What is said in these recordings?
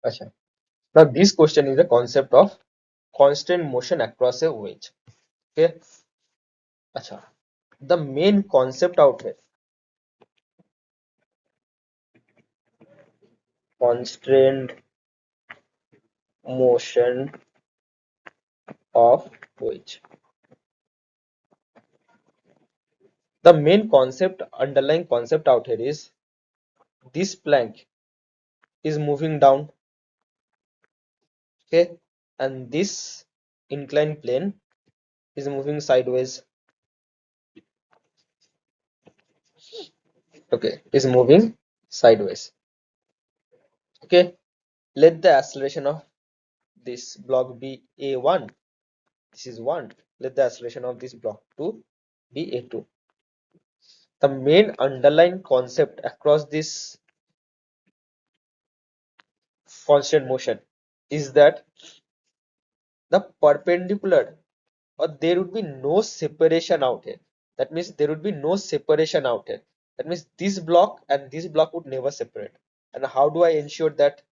Acha. Now this question is the concept of constant motion across a wedge. Okay. Acha. The main concept out here, constrained motion of wedge. The main concept, underlying concept out here is this plank is moving down, okay, and this inclined plane is moving sideways, okay, is moving sideways, okay. Let the acceleration of this block be a1. This is 1. Let the acceleration of this block 2 be a2. The main underlying concept across this constant motion is that the perpendicular, or there would be no separation out here. That means there would be no separation out here. That means this block and this block would never separate. And how do I ensure that?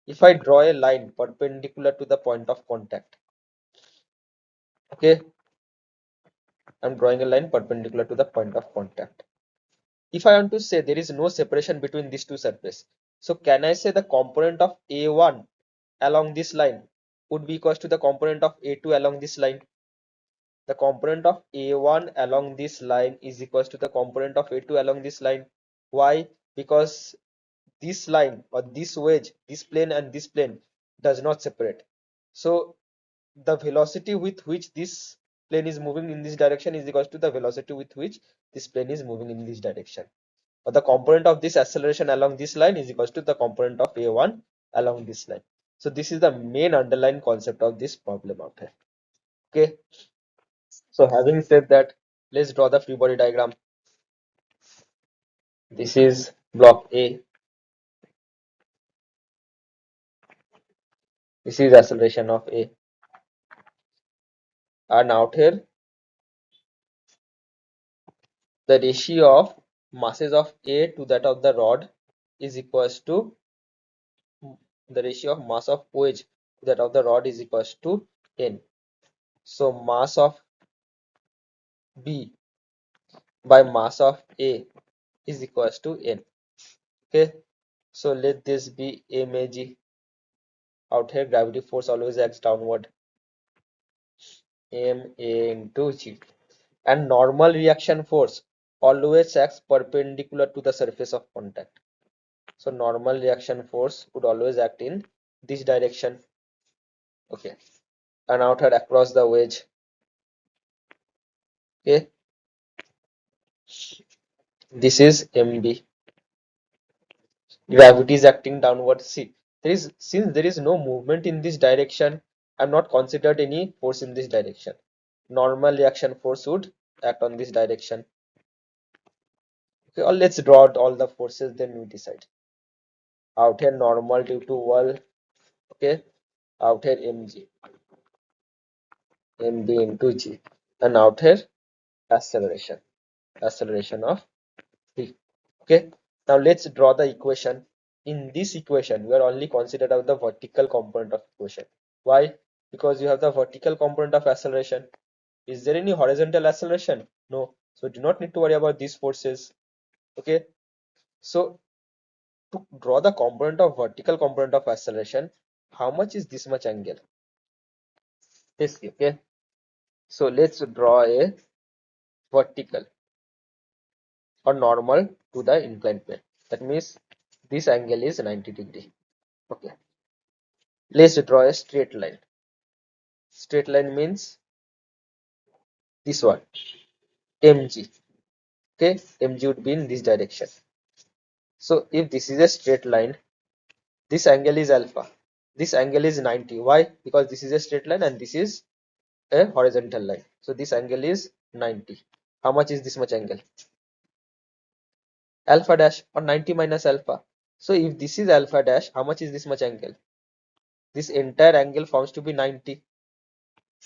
If I draw a line perpendicular to the point of contact, okay, I'm drawing a line perpendicular to the point of contact. If I want to say there is no separation between these two surfaces, so can I say the component of A1 along this line would be equals to the component of A2 along this line? The component of A1 along this line is equals to the component of A2 along this line. Why? Because this line or this wedge, this plane and this plane does not separate. So the velocity with which this plane is moving in this direction is equals to the velocity with which this plane is moving in this direction. Or the component of this acceleration along this line is equals to the component of A1 along this line. So this is the main underlying concept of this problem out here. Okay. So having said that, let's draw the free body diagram. This is block A. This is acceleration of A. And out here, the ratio of masses of A to that of the rod is equals to the ratio of mass of OH to that of the rod is equals to N. So mass of B by mass of A is equals to N. Okay. So let this be mg. Out here, gravity force always acts downward. Ma into G. And normal reaction force always acts perpendicular to the surface of contact. So normal reaction force would always act in this direction. Okay. And out here across the wedge. Okay. This is MB. Gravity is acting downward. See, since there is no movement in this direction, I'm not considered any force in this direction. Normal reaction force would act on this direction. Okay, or let's draw out all the forces, then we decide. Out here normal due to wall. Okay, out here mg, mb into g, and out here acceleration of v. Okay, now let's draw the equation. In this equation, we are only considered of the vertical component of equation. Why? Because you have the vertical component of acceleration. Is there any horizontal acceleration? No. So do not need to worry about these forces. Okay. So to draw the component of vertical component of acceleration, how much is this much angle? This, okay. So let's draw a vertical or normal to the inclined plane. That means this angle is 90 degree. Okay. Let's draw a straight line. Straight line means this one, mg. Okay, mg would be in this direction. So if this is a straight line, this angle is alpha. This angle is 90. Why? Because this is a straight line and this is a horizontal line. So this angle is 90. How much is this much angle? Alpha dash, or 90 minus alpha. So if this is alpha dash, how much is this much angle? This entire angle forms to be 90.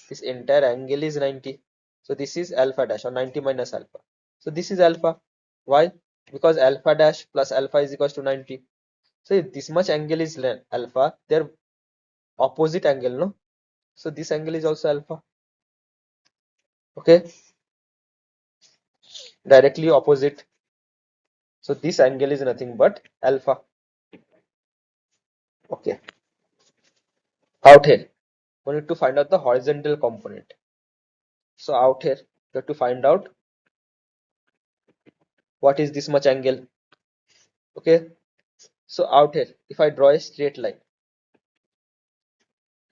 This entire angle is 90. So this is alpha dash, or 90 minus alpha. So this is alpha. Why? Because alpha dash plus alpha is equals to 90. So if this much angle is alpha, they're opposite angle, no? So this angle is also alpha. Okay, directly opposite. So this angle is nothing but alpha. Okay, out here we need to find out the horizontal component. So out here we have to find out what is this much angle. Okay, so out here if I draw a straight line,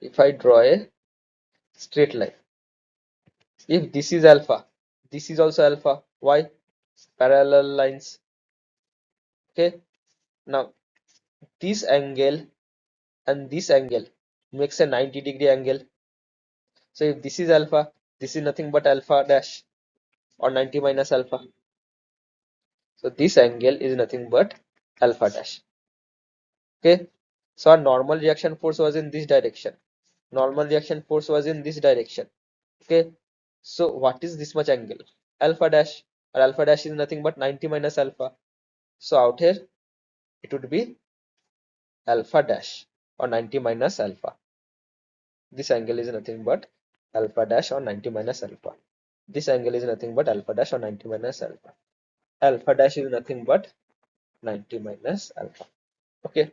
if I draw a straight line, if this is alpha, this is also alpha. Why? Parallel lines. Okay, now this angle and this angle makes a 90-degree angle. So if this is alpha, this is nothing but alpha dash or 90 minus alpha. So this angle is nothing but alpha dash. Okay, so our normal reaction force was in this direction. Normal reaction force was in this direction. Okay, so what is this much angle? Alpha dash, or alpha dash is nothing but 90 minus alpha. So out here it would be alpha dash or 90 minus alpha. This angle is nothing but alpha dash or 90 minus alpha. This angle is nothing but alpha dash or 90 minus alpha. Alpha dash is nothing but 90 minus alpha. Okay,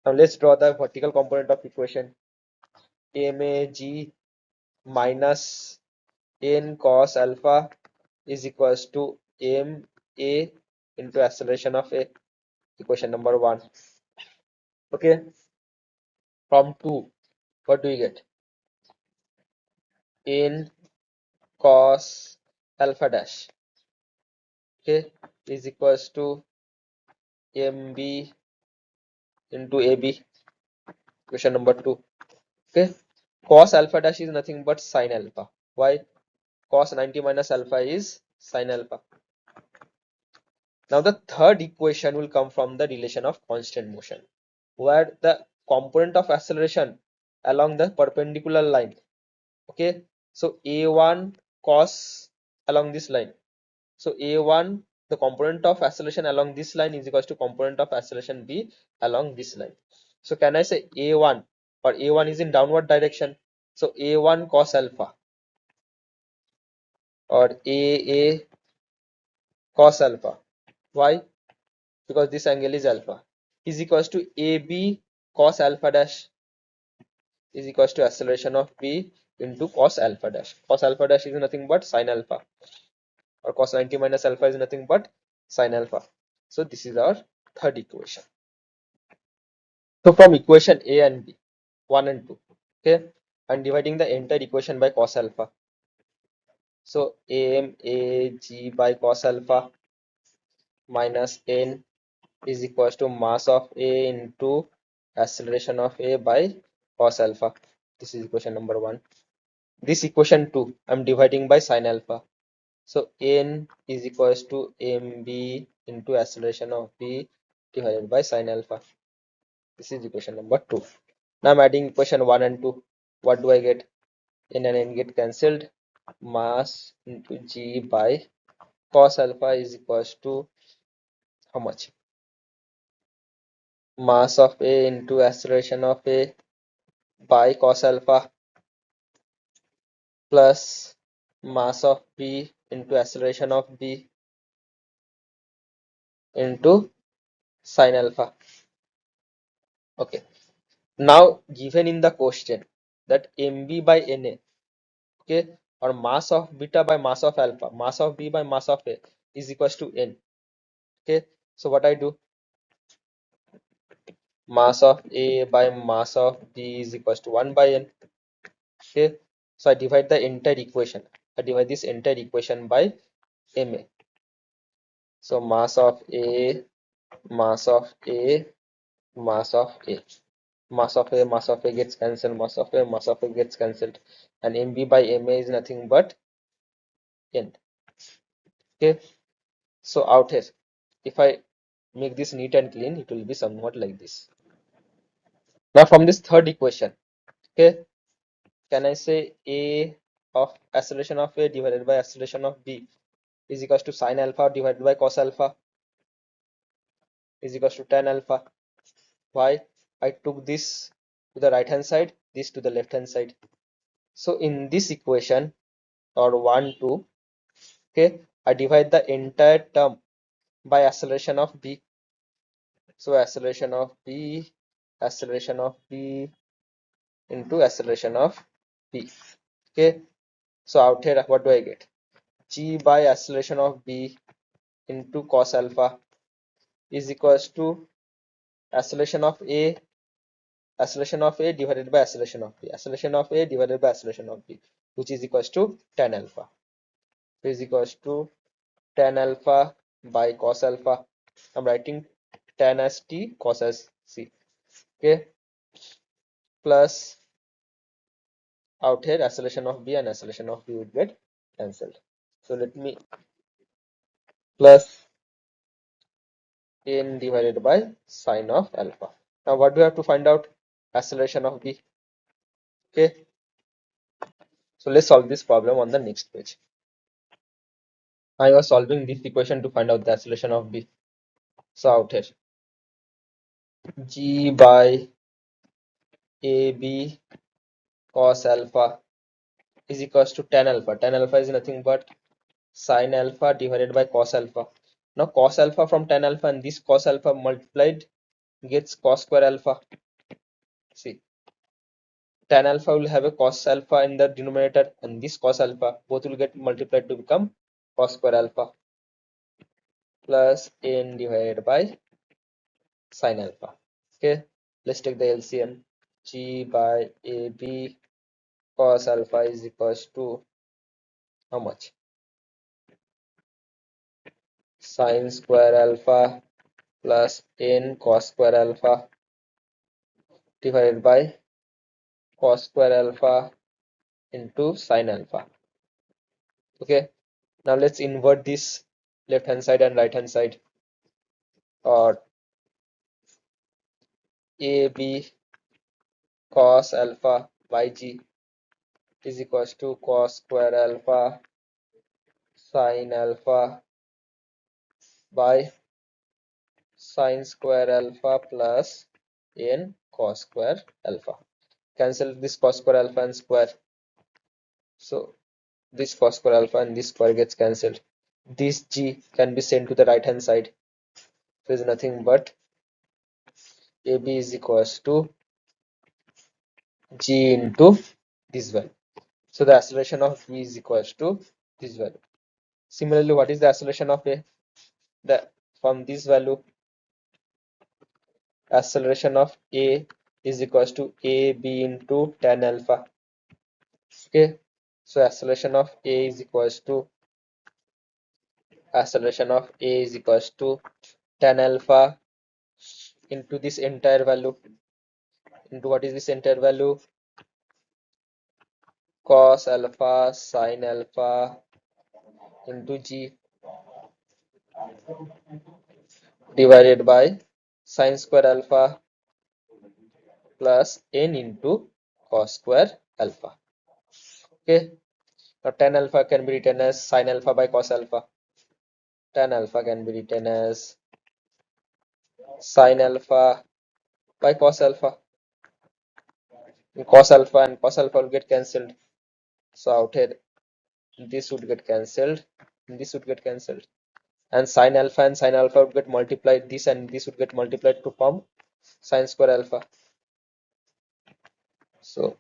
now let's draw the vertical component of equation. MAG minus n cos alpha is equals to MA into acceleration of A. Equation number 1. Okay, from 2, what do we get? N cos alpha dash, okay, is equals to MB into AB. Question number 2. Okay, cos alpha dash is nothing but sin alpha. Why? Cos 90 minus alpha is sin alpha. Now the third equation will come from the relation of constant motion, where the component of acceleration along the perpendicular line. Okay, so A1 cos along this line. So A1, the component of acceleration along this line is equals to component of acceleration B along this line. So can I say A1, or A1 is in downward direction. So A1 cos alpha or AA cos alpha. Why? Because this angle is alpha, is equals to AB cos alpha dash is equals to acceleration of B into cos alpha dash. Cos alpha dash is nothing but sin alpha, or cos 90 minus alpha is nothing but sin alpha. So this is our third equation. So from equation A and B, 1 and 2, okay, I'm dividing the entire equation by cos alpha. So AMAG by cos alpha minus n is equals to mass of A into acceleration of A by cos alpha. This is equation number 1. This equation 2, I'm dividing by sin alpha. So n is equals to mb into acceleration of B divided by sin alpha. This is equation number 2. Now I'm adding equation 1 and 2. What do I get? N and n get cancelled. Mass into G by cos alpha is equals to how much? Mass of A into acceleration of A by cos alpha plus mass of B into acceleration of B into sin alpha. Okay. Now given in the question that mb by na, okay, or mass of beta by mass of alpha, mass of B by mass of A is equals to n. Okay, so what I do? Mass of A by mass of B is equals to 1 by n. Okay, so I divide the entire equation. I divide this entire equation by ma. So mass of A, mass of A, mass of A. Mass of A gets cancelled, mass of A gets cancelled, and mb by ma is nothing but n. Okay, so out here, if I make this neat and clean, it will be somewhat like this. Now from this third equation, okay, can I say A of acceleration of A divided by acceleration of B is equals to sin alpha divided by cos alpha is equals to tan alpha. Why? I took this to the right hand side, this to the left hand side. So in this equation, or 1 2, okay, I divide the entire term by acceleration of b. So acceleration of b into acceleration of b. Okay, so out here what do I get? G by acceleration of b into cos alpha is equals to acceleration of a divided by acceleration of b, acceleration of a divided by acceleration of b, which is equals to tan alpha. So is equals to tan alpha by cos alpha. I'm writing tan as t, cos as c. Okay, plus out here acceleration of b and acceleration of b would get cancelled. So let me plus n divided by sine of alpha. Now what do we have to find out? Acceleration of b. Okay, so let's solve this problem on the next page. I was solving this equation to find out the acceleration of b. So out here g by ab cos alpha is equals to tan alpha. Tan alpha is nothing but sine alpha divided by cos alpha. Now cos alpha from tan alpha and this cos alpha multiplied gets cos square alpha. See, tan alpha will have a cos alpha in the denominator and this cos alpha both will get multiplied to become cos square alpha plus n divided by sine alpha. Okay, let's take the LCM. G by AB cos alpha is equals to how much? Sine square alpha plus n cos square alpha divided by cos square alpha into sine alpha. Okay, now let's invert this left hand side and right hand side, or AB cos alpha by g is equals to cos square alpha sine alpha by sine square alpha plus n cos square alpha. Cancel this cos square alpha and square. So this cos square alpha and this square gets cancelled. This g can be sent to the right hand side. So is nothing but AB is equals to g into this value. So the acceleration of v is equals to this value. Similarly, what is the acceleration of a? The from this value, acceleration of a is equals to ab into tan alpha. Okay, so acceleration of a is equals to tan alpha into this entire value, into what is this entire value? Cos alpha sin alpha into g divided by sin square alpha plus n into cos square alpha. Okay, now tan alpha can be written as sin alpha by cos alpha. Tan alpha can be written as sin alpha by cos alpha. And cos alpha will get cancelled. So out here this would get cancelled and this would get cancelled. And sin alpha would get multiplied, this and this would get multiplied to form sin square alpha. So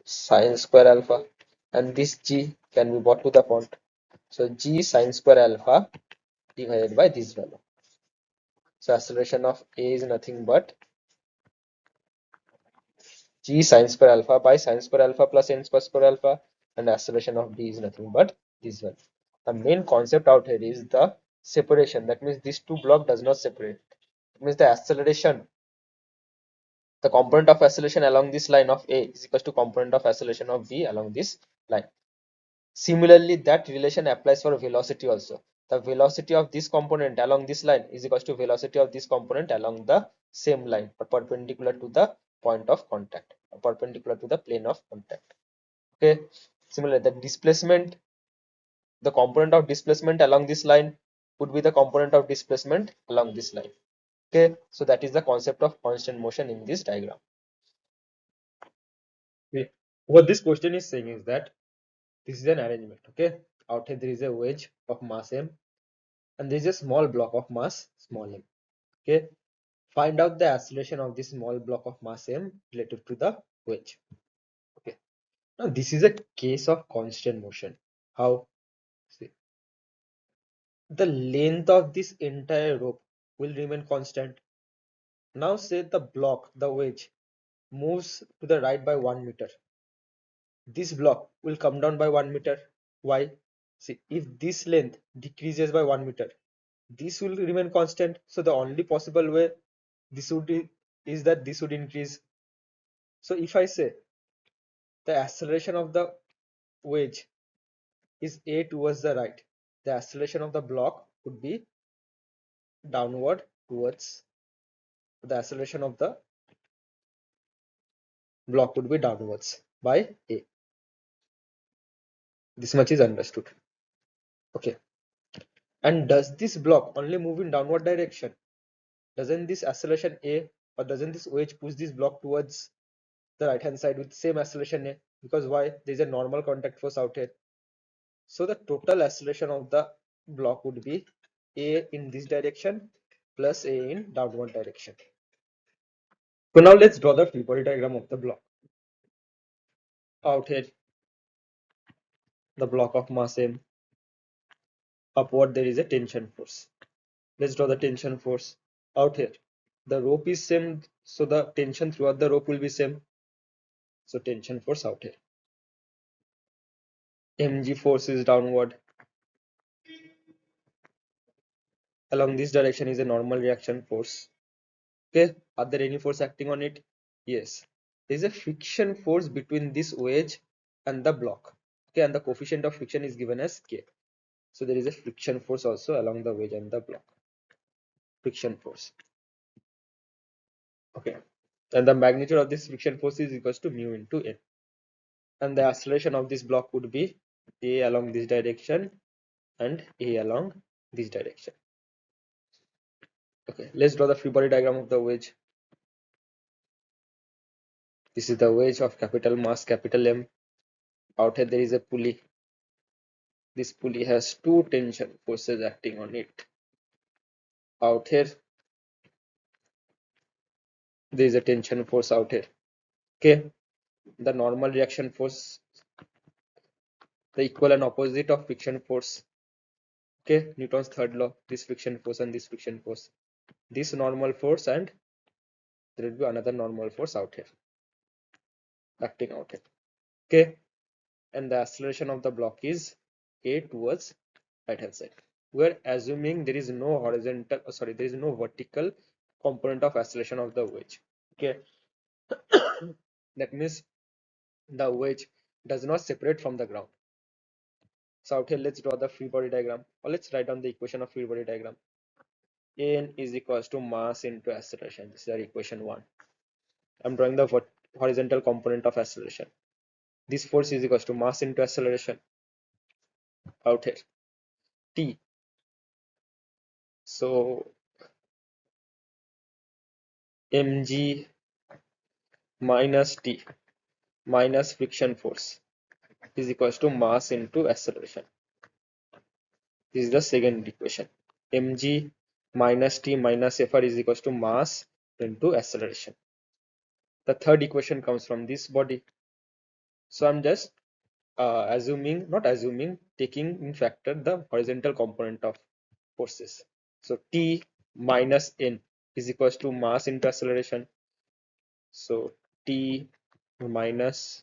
sin square alpha and this g can be brought to the front. So g sin square alpha divided by this value. So acceleration of a is nothing but g sin square alpha by sin square alpha plus n square alpha, and acceleration of b is nothing but this value. The main concept out here is the separation. That means these two blocks does not separate. It means the acceleration, the component of acceleration along this line of a is equal to component of acceleration of b along this line. Similarly, that relation applies for velocity also. The velocity of this component along this line is equal to velocity of this component along the same line, but perpendicular to the point of contact, or perpendicular to the plane of contact. Okay. Similarly, the component of displacement along this line would be the component of displacement along this line. Okay, so that is the concept of constant motion in this diagram. Okay, what this question is saying is that this is an arrangement. Okay, out here there is a wedge of mass m and there is a small block of mass small m. Okay, find out the acceleration of this small block of mass m related to the wedge. Okay, now this is a case of constant motion. How? See, the length of this entire rope will remain constant. Now say the block, the wedge, moves to the right by 1 meter. This block will come down by 1 meter. Why? See, if this length decreases by 1 meter, this will remain constant. So the only possible way this would be is that this would increase. So if I say the acceleration of the wedge is a towards the right, the acceleration of the block would be downward towards the acceleration of the block would be downwards by a. This much is understood. Okay. And does this block only move in downward direction? Doesn't this acceleration a or doesn't this wedge push this block towards the right hand side with same acceleration a? Because why? There is a normal contact force out here. So the total acceleration of the block would be a in this direction plus a in downward direction. So now let's draw the free body diagram of the block. Out here, the block of mass m, upward there is a tension force. Let's draw the tension force out here. The rope is same, so the tension throughout the rope will be same. So tension force out here. Mg force is downward. Along this direction is a normal reaction force. Okay, are there any force acting on it? Yes, there is a friction force between this wedge and the block. Okay, and the coefficient of friction is given as K. So there is a friction force also along the wedge and the block. Friction force. Okay, and the magnitude of this friction force is equals to mu into N. And the acceleration of this block would be a along this direction and a along this direction. Okay, let's draw the free body diagram of the wedge. This is the wedge of capital mass capital M. Out here there is a pulley. This pulley has two tension forces acting on it. Out here there is a tension force out here. Okay, the normal reaction force, the equal and opposite of friction force. Okay, Newton's third law, this friction force and this friction force. This normal force and there will be another normal force out here acting out here. Okay, and the acceleration of the block is a towards right hand side. We're assuming there is no horizontal, there is no vertical component of acceleration of the wedge. Okay, that means the wedge does not separate from the ground. So out here, let's draw the free body diagram, or let's write down the equation of free body diagram. N is equals to mass into acceleration. This is our equation 1. I'm drawing the horizontal component of acceleration. This force is equals to mass into acceleration out here, T. So mg minus T minus friction force is equals to mass into acceleration. This is the second equation. Mg minus T minus Fr is equals to mass into acceleration. The third equation comes from this body. So I'm just taking in factor the horizontal component of forces. So T minus N is equals to mass into acceleration. So T minus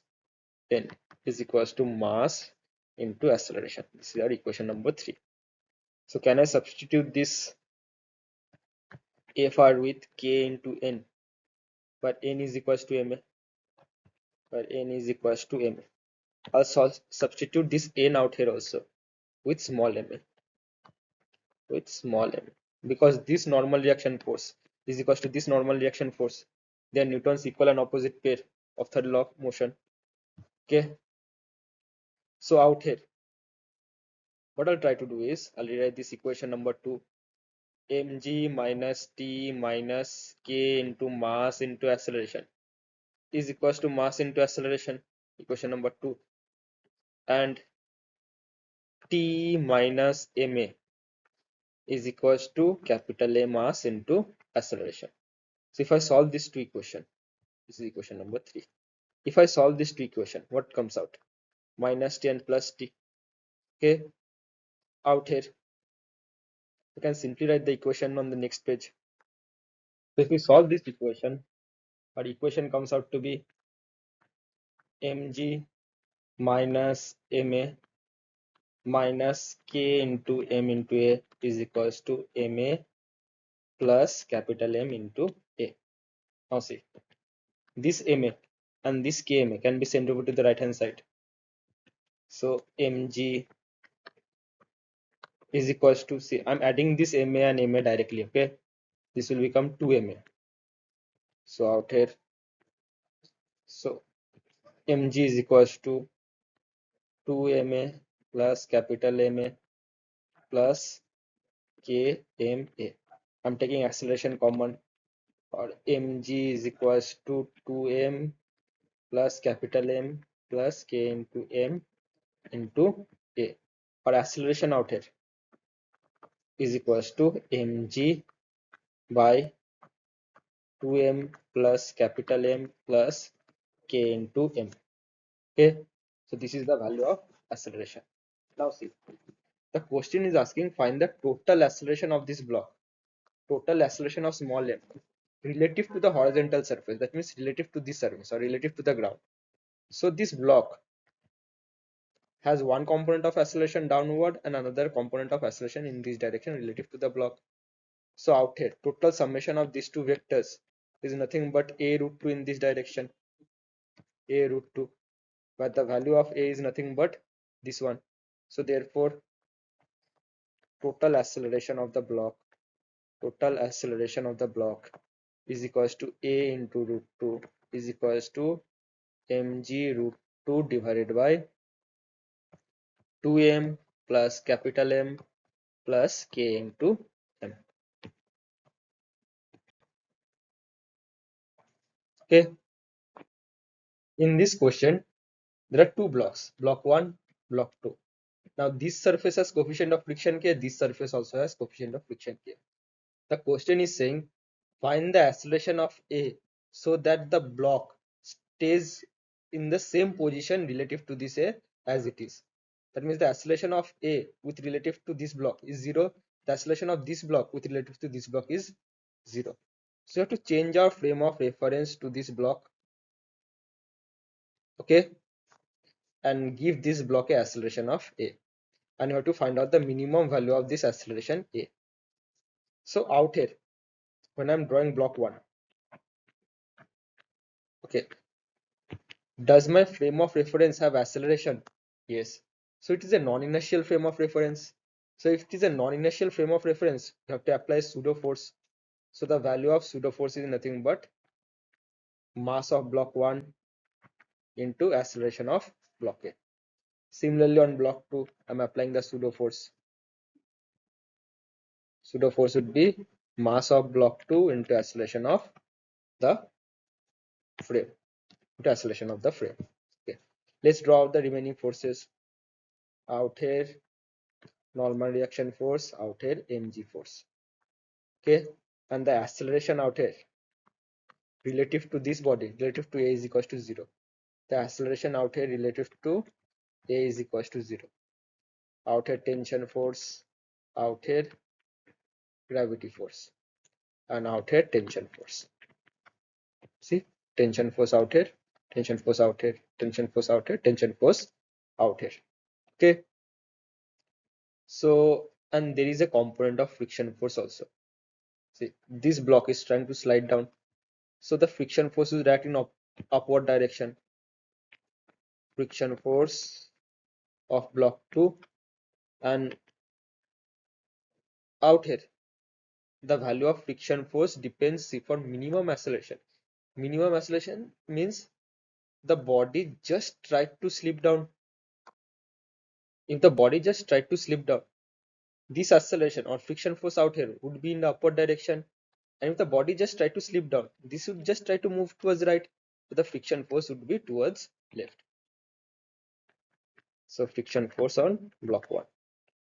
N is equals to mass into acceleration. This is our equation number 3. So can I substitute this Fr with K into N, where N is equals to Ma, I'll substitute this N out here also with small ma, because this normal reaction force is equals to this normal reaction force. They are Newton's equal and opposite pair of third law of motion. Okay, so out here what I'll try to do is I'll rewrite this equation number 2 mg minus t minus k into mass into acceleration is equals to mass into acceleration, equation number 2, and t minus ma is equals to capital A mass into acceleration. So if I solve this two equation, this is equation number 3. If I solve this two equation, what comes out? Minus t and plus t. Okay, out here. You can simply write the equation on the next page. So if we solve this equation, our equation comes out to be mg minus ma minus k into m into a is equals to ma plus capital M into a. Now see, this ma and this kma can be sent over to the right hand side. So mg is equals to, see, I'm adding this ma and ma directly. Okay, this will become 2ma. So out here, so mg is equals to 2ma plus capital Ma plus kma. I'm taking acceleration common, or mg is equals to 2m plus capital M plus k into m into a. Or acceleration out here is equals to mg by 2m plus capital M plus k into m. Okay, so this is the value of acceleration. Now see, the question is asking find the total acceleration of this block, total acceleration of small m relative to the horizontal surface, that means relative to this surface or relative to the ground. So this block has one component of acceleration downward and another component of acceleration in this direction relative to the block. So out here, total summation of these two vectors is nothing but a root 2 in this direction, a root 2, but the value of a is nothing but this one. So therefore, total acceleration of the block, total acceleration of the block is equals to a into root 2 is equals to mg root 2 divided by 2m plus capital M plus k into m. Okay, in this question there are two blocks, block 1, block 2. Now this surface has coefficient of friction k, this surface also has coefficient of friction k. The question is saying find the acceleration of A so that the block stays in the same position relative to this A as it is. That means the acceleration of A with relative to this block is 0. The acceleration of this block with relative to this block is 0. So you have to change our frame of reference to this block, okay, and give this block a acceleration of A. And you have to find out the minimum value of this acceleration A. So out here, when I'm drawing block 1, okay, does my frame of reference have acceleration? Yes. So it is a non-inertial frame of reference. So if it is a non-inertial frame of reference, you have to apply pseudo force. So the value of pseudo force is nothing but mass of block 1 into acceleration of block A. Similarly on block 2, I'm applying the pseudo force. Pseudo force would be mass of block 2 into acceleration of the frame, into acceleration of the frame. Okay. Let's draw out the remaining forces. Out here, normal reaction force, out here mg force. Okay, and the acceleration out here relative to this body, relative to a is equals to 0. The acceleration out here relative to a is equals to 0. Out here tension force, out here gravity force, and out here tension force. See, tension force out here, tension force out here, tension force out here, tension force out here. Okay, so and there is a component of friction force also. See, this block is trying to slide down, so the friction force is reacting upward direction. Friction force of block 2, and out here the value of friction force depends on minimum acceleration. Minimum acceleration means the body just tried to slip down. If the body just tried to slip down, this acceleration or friction force out here would be in the upward direction, and if the body just try to slip down, this would just try to move towards right, so the friction force would be towards left. So friction force on block 1.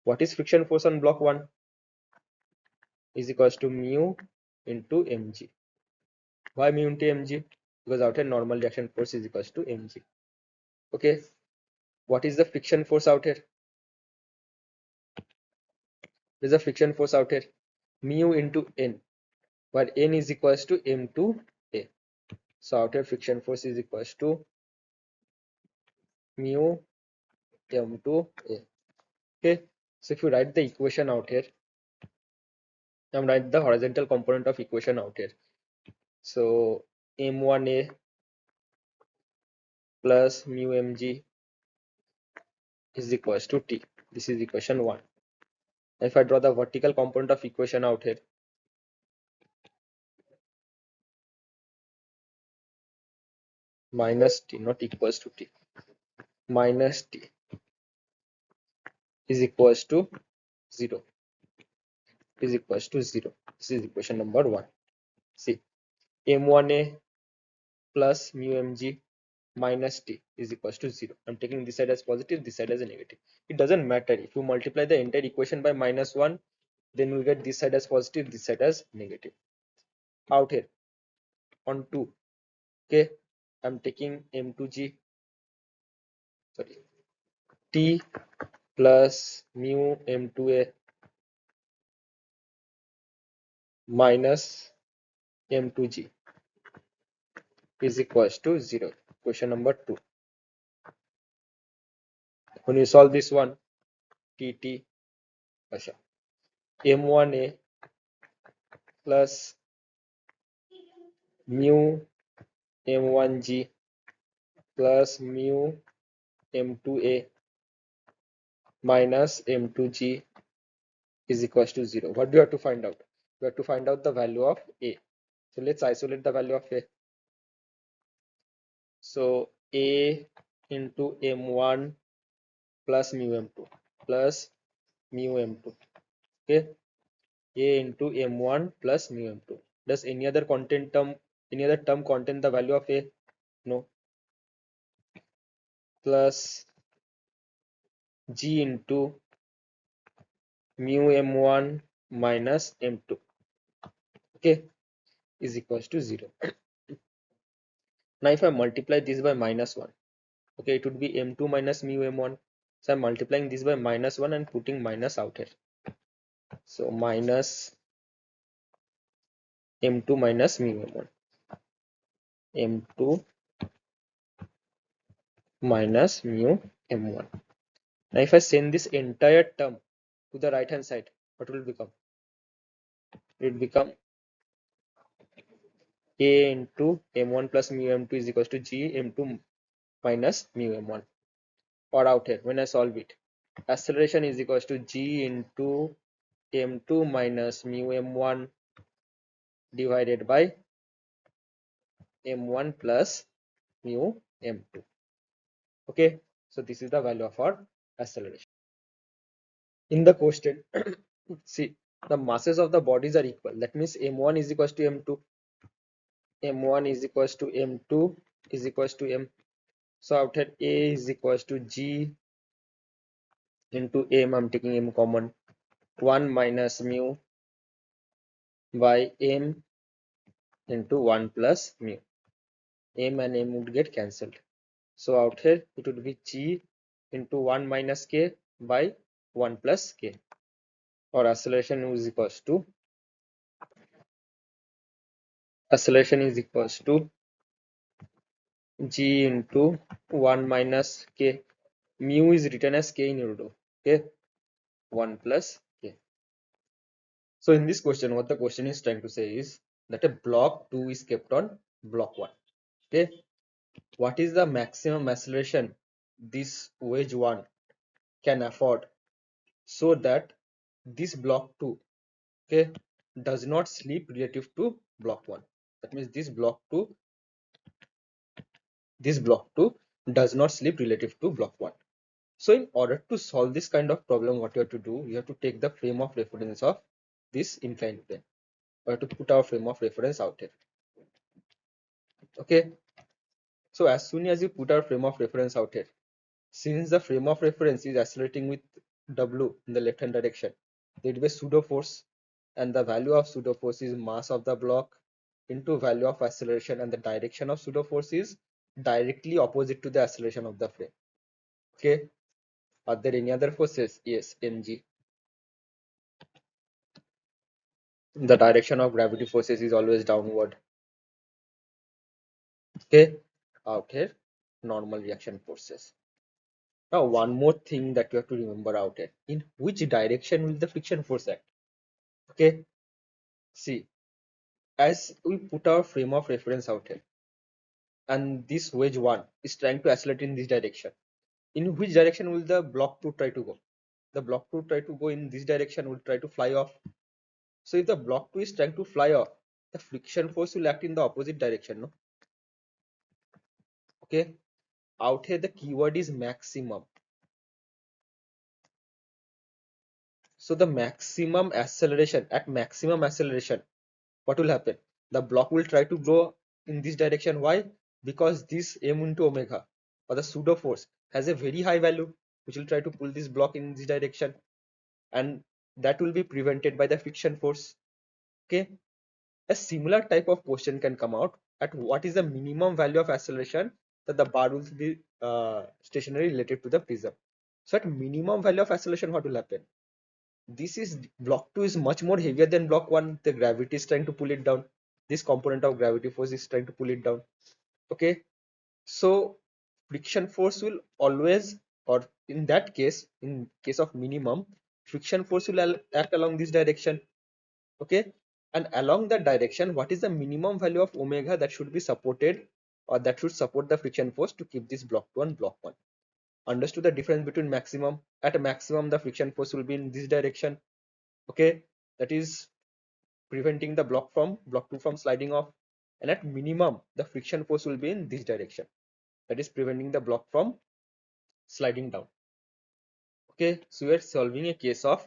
What is friction force on block 1? Is equals to mu into mg. Why mu into mg? Because out here normal reaction force is equals to mg. Okay, what is the friction force out here? There's a friction force out here, mu into n, where n is equals to m to a. So out here friction force is equals to mu m to a. Okay, so if you write the equation out here, I'm write the horizontal component of equation out here. So m1a plus mu mg is equals to t. This is equation 1. If I draw the vertical component of equation out here, minus t, not equals to t, minus t is equals to 0, is equals to 0. This is equation number 1. See, m1a plus mu mg minus t is equals to 0. I'm taking this side as positive, this side as a negative. It doesn't matter. If you multiply the entire equation by minus 1, then we'll get this side as positive, this side as negative. Out here on 2, okay, I'm taking m2g, sorry, t plus mu m2a minus m2g is equals to 0. Question number 2. When you solve this one, tt, m1a plus mu m1g plus mu m2a minus m2g is equals to 0. What do you have to find out? We have to find out the value of a. So let's isolate the value of a. So a into m1 plus mu m2 plus mu m2. Okay, a into m1 plus mu m2. Does any other term contain the value of a? No. Plus g into mu m1 minus m2. Okay, is equals to 0. Now if I multiply this by minus 1, okay, it would be m2 minus mu m1. So I'm multiplying this by minus 1 and putting minus out here. So minus m2 minus mu m1. m2 minus mu m1. Now if I send this entire term to the right hand side, what will it become? It will become a into m1 plus mu m2 is equals to g m2 minus mu m1. Or out here, when I solve it, acceleration is equals to g into m2 minus mu m1 divided by m1 plus mu m2. Okay, so this is the value of our acceleration. In the question, see, the masses of the bodies are equal. That means m1 is equals to m2, m1 is equals to m2 is equals to m. So out here a is equals to g into m. I'm taking m common. 1 minus mu by m into 1 plus mu. M and m would get cancelled. So out here it would be g into 1 minus k by 1 plus k, or acceleration is equals to g into 1 minus k. Mu is written as k in irodov. Okay, 1 plus k. So in this question, what the question is trying to say is that a block 2 is kept on block 1. Okay, what is the maximum acceleration this wedge 1 can afford, so that this block 2, okay, does not slip relative to block 1. That means this block 2 does not slip relative to block 1. So in order to solve this kind of problem, what you have to do, you have to take the frame of reference of this inclined plane. We have to put our frame of reference out here. Okay. So as soon as you put our frame of reference out here, since the frame of reference is accelerating with W in the left hand direction, there will be a pseudo force, and the value of pseudo force is mass of the block into value of acceleration, and the direction of pseudo force is directly opposite to the acceleration of the frame. Okay. Are there any other forces? Yes, mg. The direction of gravity forces is always downward. Okay. Out here, normal reaction forces. Now, one more thing that you have to remember out here: in which direction will the friction force act? Okay. See, as we put our frame of reference out here, and this wedge 1 is trying to accelerate in this direction, in which direction will the block 2 try to go? The block 2 try to go in this direction, will try to fly off. So if the block 2 is trying to fly off, the friction force will act in the opposite direction, no? Okay. Out here the keyword is maximum. So the maximum acceleration, at maximum acceleration, what will happen? The block will try to go in this direction. Why? Because this m into omega, or the pseudo force, has a very high value which will try to pull this block in this direction, and that will be prevented by the friction force. Okay. A similar type of question can come out at what is the minimum value of acceleration that the bar will be stationary related to the prism. So at minimum value of acceleration, what will happen? This is block 2 is much more heavier than block 1. The gravity is trying to pull it down. This component of gravity force is trying to pull it down. Okay. So friction force will always, or in that case, in case of minimum, friction force will act along this direction. Okay. And along that direction, what is the minimum value of omega that should be supported, or that should support the friction force to keep this block 2 and block 1? Understood the difference between maximum? At a maximum, the friction force will be in this direction. Okay. That is preventing the block 2 from sliding off. And at minimum, the friction force will be in this direction. That is preventing the block from sliding down. Okay. So we are solving a case of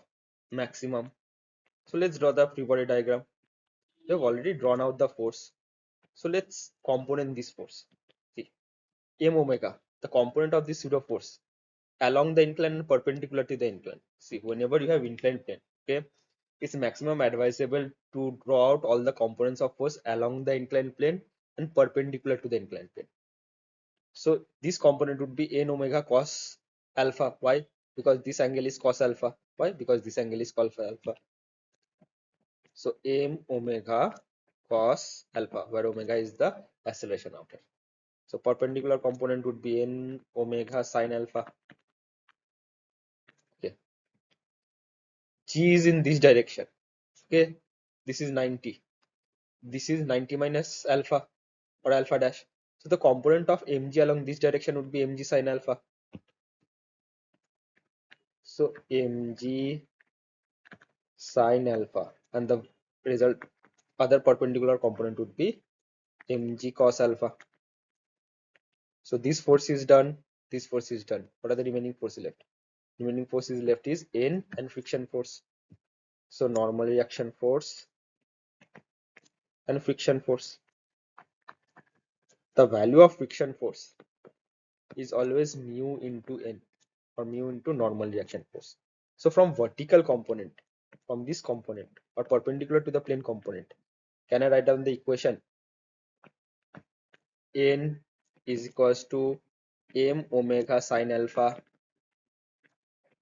maximum. So let's draw the free body diagram. We have already drawn out the force. So let's component this force. See, m omega, the component of this pseudo force along the incline and perpendicular to the incline. See, whenever you have inclined plane, okay, it's maximum advisable to draw out all the components of force along the inclined plane and perpendicular to the inclined plane. So this component would be n omega cos alpha. Why? Because this angle is cos alpha. Why? Because this angle is cos alpha. So m omega cos alpha, where omega is the acceleration out here. So perpendicular component would be n omega sine alpha. Okay. G is in this direction. Okay. This is 90. This is 90 minus alpha, or alpha dash. So the component of mg along this direction would be mg sine alpha. So mg sine alpha, and the result other perpendicular component would be mg cos alpha. So this force is done. This force is done. What are the remaining forces left? Remaining forces left is N and friction force. So normal reaction force and friction force. The value of friction force is always mu into N, or mu into normal reaction force. So from vertical component, from this component, or perpendicular to the plane component, can I write down the equation? N is equals to m omega sine alpha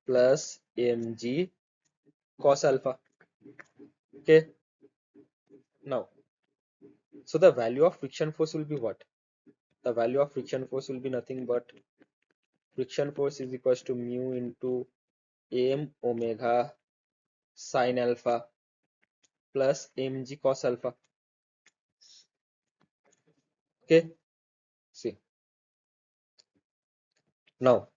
plus mg cos alpha. Okay. Now, so the value of friction force will be what? The value of friction force will be nothing but friction force is equals to mu into m omega sine alpha plus mg cos alpha. Okay. See. Now,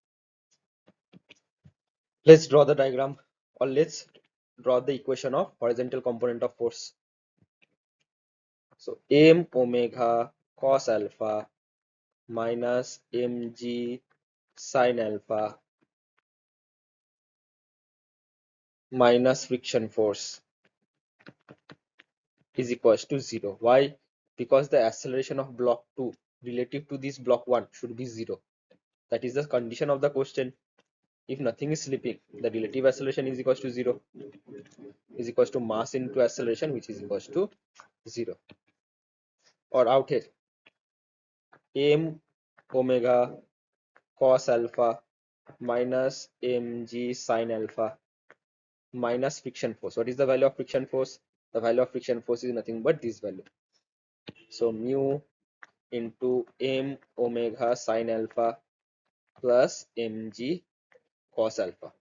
let's draw the diagram, or let's draw the equation of horizontal component of force. So m omega cos alpha minus mg sine alpha minus friction force is equals to 0. Why? Because the acceleration of block 2 relative to this block 1 should be 0. That is the condition of the question. If nothing is slipping, the relative acceleration is equals to 0, is equals to mass into acceleration, which is equals to 0. Or out here, m omega cos alpha minus mg sin alpha minus friction force. What is the value of friction force? The value of friction force is nothing but this value. So mu into m omega sin alpha plus mg cos alpha.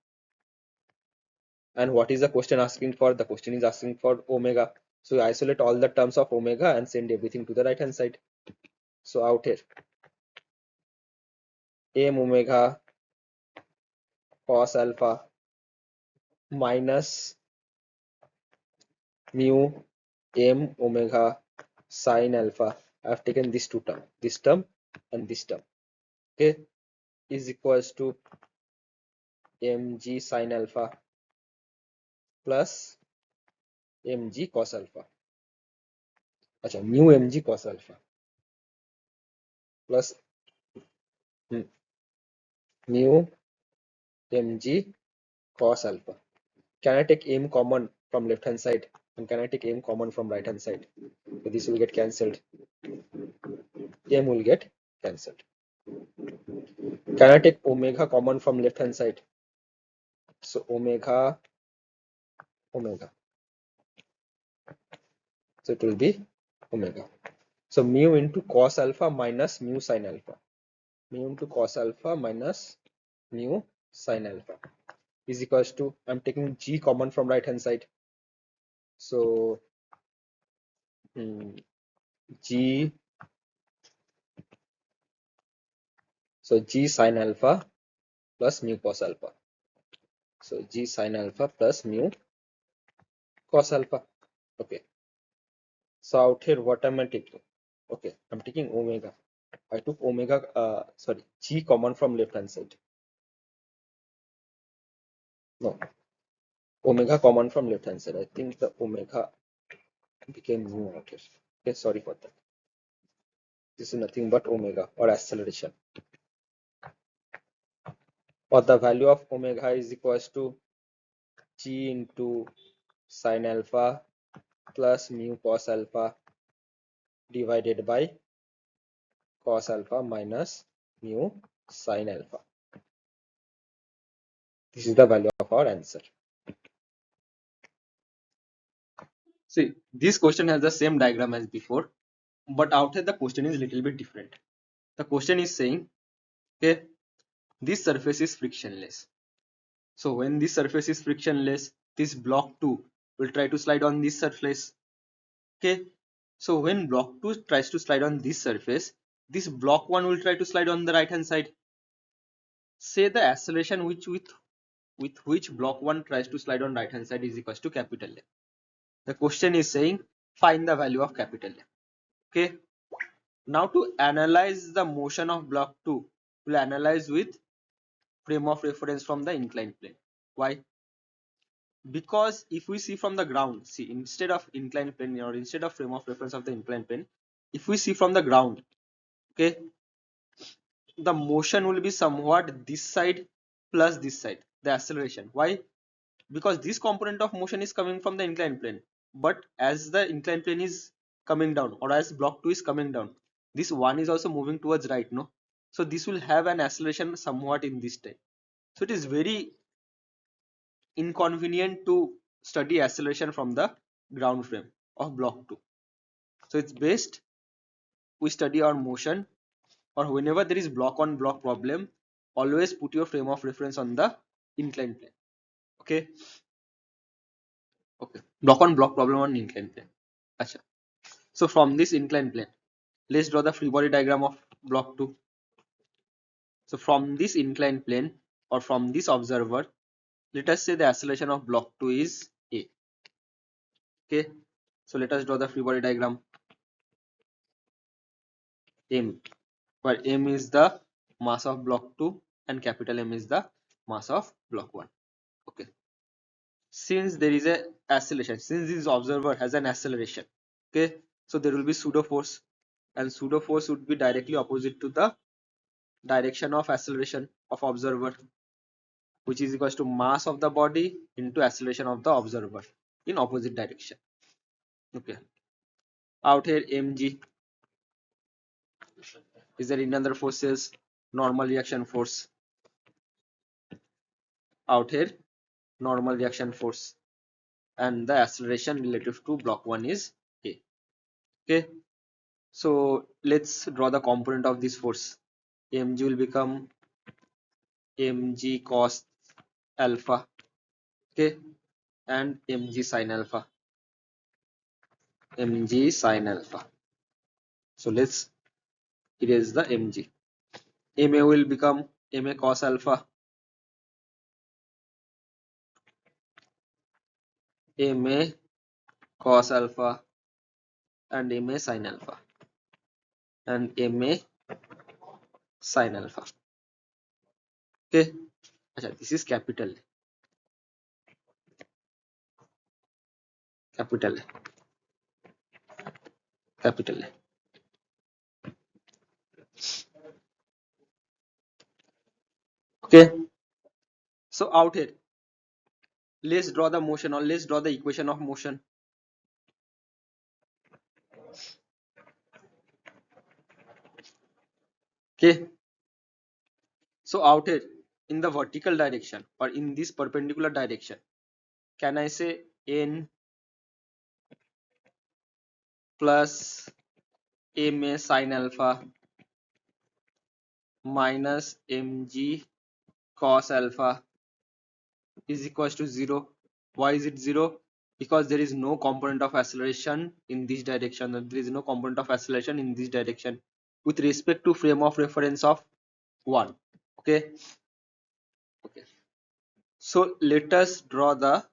And what is the question asking for? The question is asking for omega. So we isolate all the terms of omega and send everything to the right hand side. So out here, m omega cos alpha minus mu m omega sin alpha. I have taken these two terms, this term and this term. Okay, is equals to mg sin alpha plus mg cos alpha. अच्छा, mu mg cos alpha plus mu mg cos alpha. Can I take m common from left hand side, and can I take m common from right hand side? So this will get cancelled. M will get cancelled. Can I take omega common from left hand side? So omega omega. So it will be omega. So mu into cos alpha minus mu sin alpha. Mu into cos alpha minus mu sin alpha is equals to, I'm taking g common from right hand side. So g, so g sin alpha plus mu cos alpha. So g sin alpha plus mu cos alpha. Okay. So out here, what am I taking? Okay, I'm taking omega. I took omega, sorry, g common from left hand side. No, omega common from left hand side. I think the omega became mu out here. Okay, sorry for that. This is nothing but omega or acceleration. Or the value of omega is equals to g into sin alpha plus mu cos alpha divided by cos alpha minus mu sin alpha. This is the value of our answer. See, this question has the same diagram as before, but out here the question is a little bit different. The question is saying, okay, this surface is frictionless. So when this surface is frictionless, this block 2 will try to slide on this surface. Okay, so when block 2 tries to slide on this surface, this block 1 will try to slide on the right hand side. Say the acceleration with which block 1 tries to slide on right hand side is equals to capital M. The question is saying find the value of capital M. Okay, now to analyze the motion of block 2, we'll analyze with frame of reference from the inclined plane. Why? Because if we see from the ground, see, instead of inclined plane or instead of frame of reference of the inclined plane, if we see from the ground, okay, the motion will be somewhat this side plus this side, the acceleration. Why? Because this component of motion is coming from the inclined plane, but as the inclined plane is coming down, or as block 2 is coming down, this one is also moving towards right, no? So this will have an acceleration somewhat in this time. So it is very inconvenient to study acceleration from the ground frame of block 2. So it's best we study our motion, or whenever there is block on block problem, always put your frame of reference on the inclined plane. Okay, okay, block on block problem on inclined plane. Achha. So from this inclined plane, let's draw the free body diagram of block 2. So from this inclined plane or from this observer, let us say the acceleration of block 2 is A. Okay, so let us draw the free body diagram. M, where M is the mass of block 2 and capital M is the mass of block 1. Okay, since there is a acceleration, since this observer has an acceleration, okay, so there will be pseudo force, and pseudo force would be directly opposite to the direction of acceleration of observer, which is equals to mass of the body into acceleration of the observer in opposite direction. Okay, out here mg is there any other forces? Normal reaction force. Out here normal reaction force, and the acceleration relative to block 1 is a. Okay, so let's draw the component of this force. Mg will become mg cos alpha, okay, and mg sin alpha, mg sin alpha. So let's erase the mg. Ma will become ma cos alpha, ma cos alpha, and ma sin alpha, and ma sin alpha. Okay, this is capital capital capital. Okay, so out here let's draw the motion, or let's draw the equation of motion. Okay, so out here in the vertical direction or in this perpendicular direction, can I say n plus ma sin alpha minus mg cos alpha is equals to 0? Why is it 0? Because there is no component of acceleration in this direction, there is no component of acceleration in this direction with respect to frame of reference of 1. Okay, okay, so let us draw the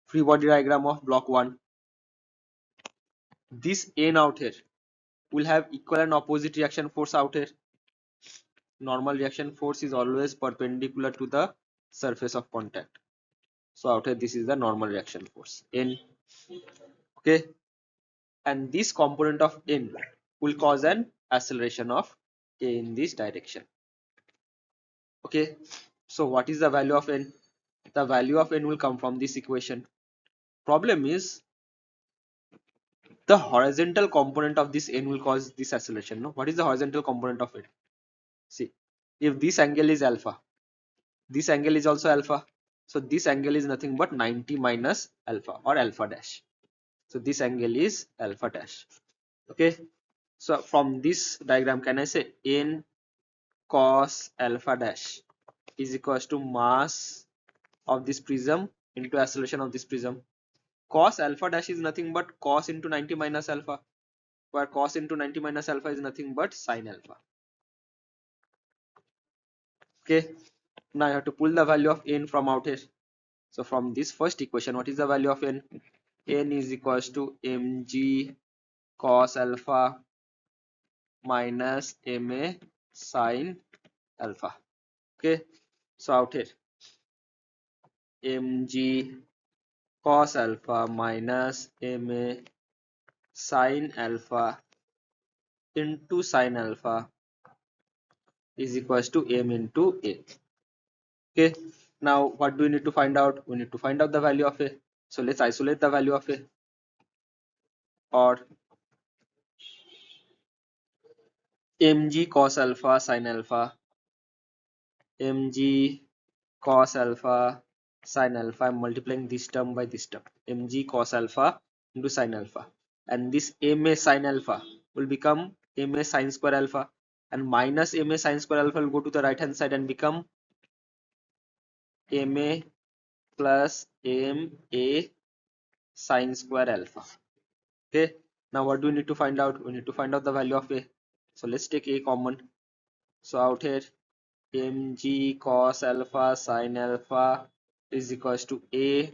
free body diagram of block 1. This n out here will have equal and opposite reaction force out here. Normal reaction force is always perpendicular to the surface of contact. So out here this is the normal reaction force n. Okay, and this component of n will cause an acceleration of a in this direction. Okay, so what is the value of n? The value of n will come from this equation. Problem is the horizontal component of this n will cause this acceleration. No, what is the horizontal component of it? See, if this angle is alpha, this angle is also alpha, so this angle is nothing but 90 minus alpha or alpha dash. So this angle is alpha dash. Okay, so from this diagram, can I say n cos alpha dash is equals to mass of this prism into acceleration of this prism? Cos alpha dash is nothing but cos into 90 minus alpha, where cos into 90 minus alpha is nothing but sin alpha. Okay, now I have to pull the value of n from out here. So from this first equation, what is the value of n? N is equals to mg cos alpha minus ma sin alpha. Okay, so out here mg cos alpha minus ma sin alpha into sin alpha is equals to m into a. Okay, now what do we need to find out? We need to find out the value of a. So let's isolate the value of a, or mg cos alpha sin alpha, mg cos alpha sin alpha. I'm multiplying this term by this term, mg cos alpha into sin alpha, and this ma sin alpha will become ma sin square alpha, and minus ma sin square alpha will go to the right hand side and become ma plus ma sin square alpha. Okay, now what do we need to find out? We need to find out the value of a. So let's take a common. So out here mg cos alpha sin alpha is equals to a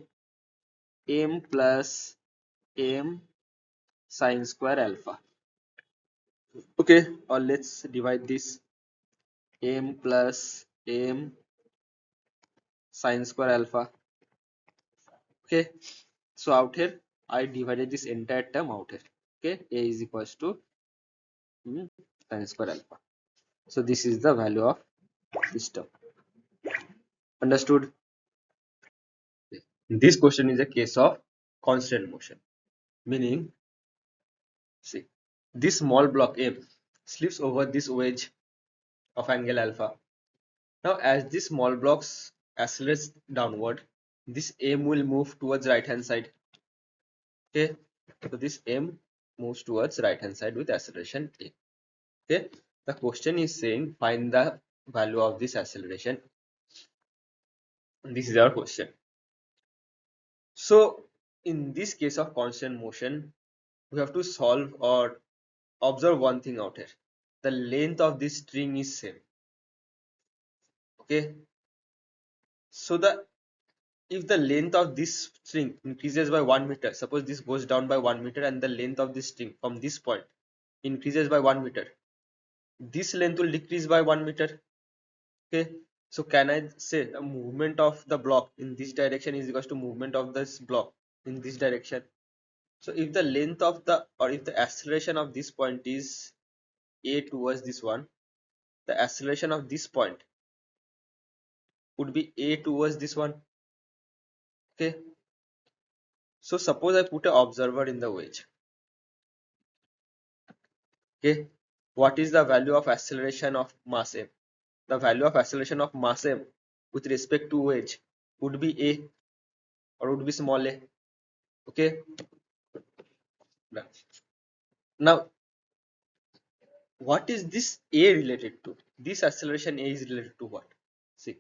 m plus m sin square alpha. Okay, or let's divide this, m plus m sin square alpha Okay, so out here I divided this entire term out here. Okay, A is equals to tan square alpha. So this is the value of this term. Understood? This question is a case of constant motion, meaning, see, this small block M slips over this wedge of angle alpha. Now, as this small blocks accelerates downward, this M will move towards right hand side. Okay, so this M moves towards right hand side with acceleration A. Okay, the question is saying find the value of this acceleration. This is our question. So, in this case of constant motion, we have to solve or observe one thing out here. The length of this string is same. Okay, so the if the length of this string increases by 1 meter, suppose this goes down by 1 meter and the length of this string from this point increases by 1 meter, this length will decrease by 1 meter. Okay, so can I say the movement of the block in this direction is equals to movement of this block in this direction? So if the length of the or if the acceleration of this point is a towards this one, the acceleration of this point would be a towards this one. Okay, so suppose I put an observer in the wedge. Okay, what is the value of acceleration of mass m? The value of acceleration of mass m with respect to wedge would be a or would be small a. Okay, now what is this a related to? This acceleration a is related to what? See,